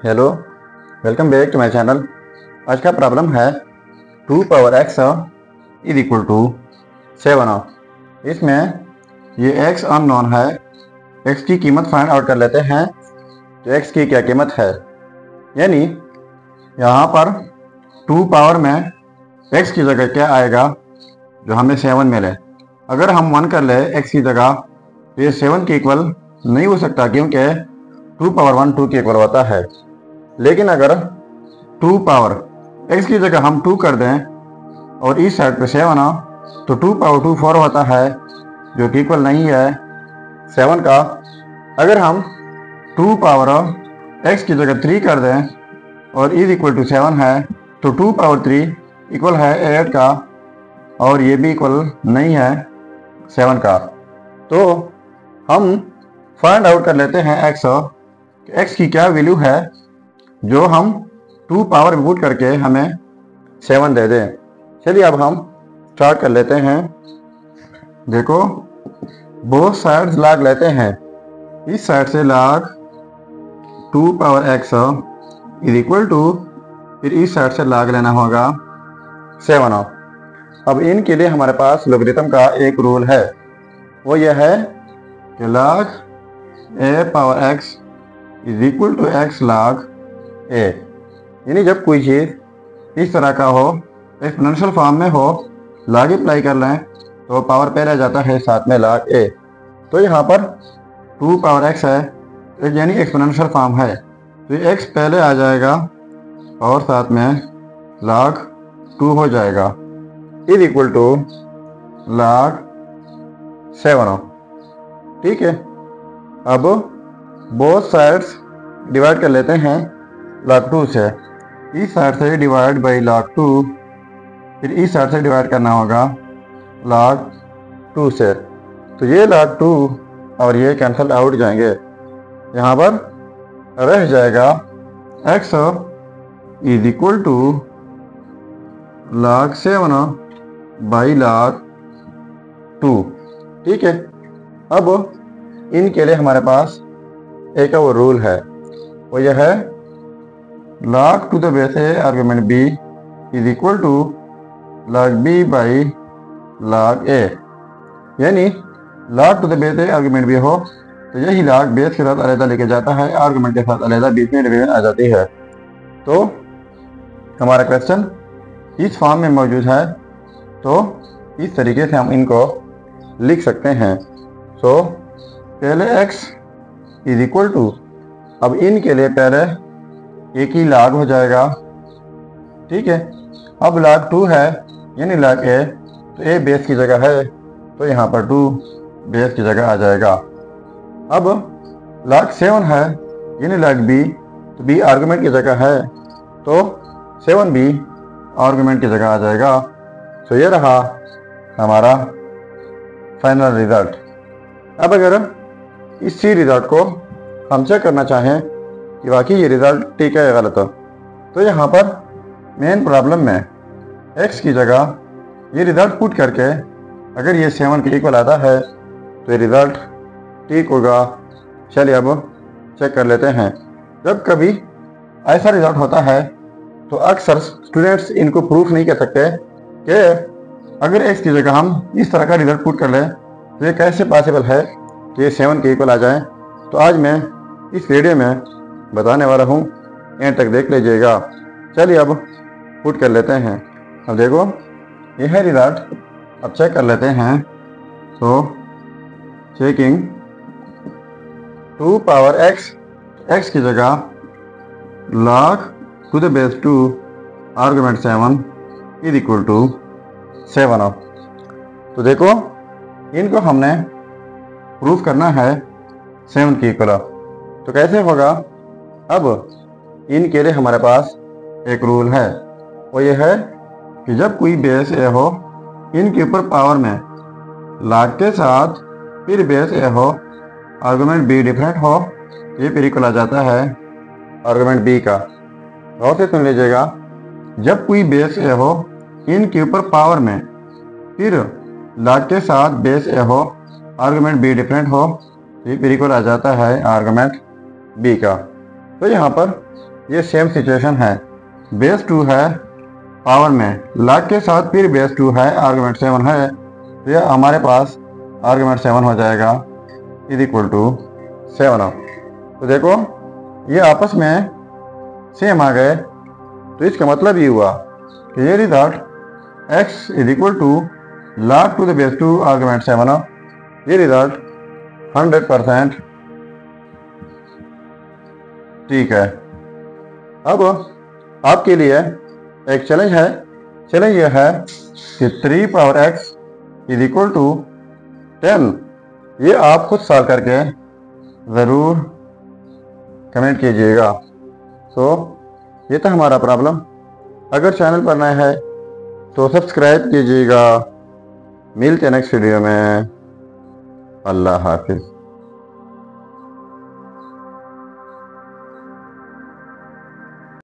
Hello, welcome back to my channel. आज का problem है 2 power x is equal to 7। इसमें ये x अननोन है, x की कीमत फाइंड आउट कर लेते हैं। तो x की क्या कीमत है, यानी यहाँ पर 2 पावर में x की जगह क्या आएगा जो हमें 7 मिले। अगर हम 1 कर ले x की जगह तो ये 7 के इक्वल नहीं हो सकता, क्योंकि 2 पावर 1 2 के इक्वल होता है। लेकिन अगर 2 पावर x की जगह हम 2 कर दें और इस साइड पे 7 तो 2 पावर 2 4 होता है, जो कि इक्वल नहीं है 7 का। अगर हम 2 पावर x की जगह 3 कर दें और इज इक्वल टू 7 है, तो 2 पावर 3 इक्वल है 8 का, और ये भी इक्वल नहीं है 7 का। तो हम फाइंड आउट कर लेते हैं x की क्या वैल्यू है जो हम 2 पावर में पुट करके हमें 7 दे दें। चलिए अब हम स्टार्ट कर लेते हैं। देखो, बोथ साइड्स log लेते हैं। इस साइड से log 2 power x is equal to, फिर इस साइड से log लेना होगा 7। अब इनके लिए हमारे पास लोगरिथम का एक रूल है, वो यह है कि log a power x is equal to x log a। यानी जब कोई चीज़ इस तरह का हो, एक्सपोनेंशियल फॉर्म में हो, log अप्लाई कर लें तो पावर पहले जाता है साथ में log a। तो यहाँ पर 2 पावर x है, यानी एक्सपोनेंशियल फॉर्म है, तो x पहले आ जाएगा और साथ में log 2 हो जाएगा, इज इक्वल टू log 7। ठीक है, अब बोथ साइड्स डिवाइड कर लेते हैं log 2 से। इस साइड से डिवाइड बाई log 2, फिर इस साइड से डिवाइड करना होगा log 2 से। तो ये log 2 और ये कैंसल आउट जाएंगे, यहाँ पर रह जाएगा x is equal to log 7 by log 2। ठीक है, अब इनके लिए हमारे पास एक और रूल है, वो यह है log to the base a argument b is equal to log b by log a। यानी log to the base a argument b हो तो यही log बेस के साथ अलग लेके जाता है, आर्गुमेंट के साथ अलग बीच में डिवीजन आ जाती है। तो हमारा क्वेश्चन इस फॉर्म में मौजूद है, तो इस तरीके से हम इनको लिख सकते हैं। सो पहले x इज इक्वल टू, अब इनके लिए पहले एक ही log हो जाएगा। ठीक है, अब log 2 है यानी log a, तो a बेस की जगह है तो यहाँ पर 2 बेस की जगह आ जाएगा। अब log 7 है यानी log b, तो b आर्गुमेंट की जगह है तो 7b आर्गुमेंट की जगह आ जाएगा। तो ये रहा हमारा फाइनल रिजल्ट। अब अगर इसी रिजल्ट को हम चेक करना चाहें कि वाकई ये रिजल्ट ठीक है या गलत हो, तो यहाँ पर मेन प्रॉब्लम में x की जगह ये रिजल्ट पुट करके अगर ये 7 के इक्वल आता है तो ये रिजल्ट ठीक होगा। चलिए अब चेक कर लेते हैं। जब कभी ऐसा रिजल्ट होता है तो अक्सर स्टूडेंट्स इनको प्रूफ नहीं कर सकते कि अगर x की जगह हम इस तरह का रिजल्ट पुट कर लें तो ये कैसे पॉसिबल है कि ये 7 के इक्वल आ जाए। तो आज मैं इस वीडियो में बताने वाला हूँ, एंड तक देख लीजिएगा। चलिए अब पुट कर लेते हैं। अब देखो, यह है रिजल्ट। अब चेक कर लेते हैं। तो चेकिंग 2 पावर x की जगह log to the base 2 argument 7 is equal to 7। तो देखो, इनको हमने प्रूफ करना है 7 की इक्वल। तो कैसे होगा? अब इनके लिए हमारे पास एक रूल है, वो ये है कि जब कोई बेस ए हो, इनके ऊपर पावर में log के साथ फिर बेस ए हो, आर्गुमेंट b डिफरेंट हो, ये फिर इक्वल आ जाता है आर्गुमेंट b का। और से सुन लीजिएगा, जब कोई बेस ए हो, इनके ऊपर पावर में फिर log के साथ बेस ए हो, आर्गुमेंट b डिफरेंट हो, ये फिर इक्वल आ जाता है आर्गुमेंट b का। तो यहाँ पर ये सेम सिचुएशन है, बेस 2 है पावर में, log के साथ फिर बेस 2 है, आर्गुमेंट 7 है, तो ये हमारे पास आर्गुमेंट 7 हो जाएगा इज इक्वल टू 7। तो देखो ये आपस में सेम आ गए, तो इसका मतलब ये हुआ कि ये result x is equal to log to the base 2 argument 7, ये रिजल्ट 100% ठीक है। अब आपके लिए एक चैलेंज है, चैलेंज यह है कि 3 power x is equal to 10, ये आप खुद सॉल्व करके ज़रूर कमेंट कीजिएगा। तो ये था हमारा प्रॉब्लम। अगर चैनल पर नए हैं तो सब्सक्राइब कीजिएगा। मिलते हैं नेक्स्ट वीडियो में। अल्लाह हाफिज़।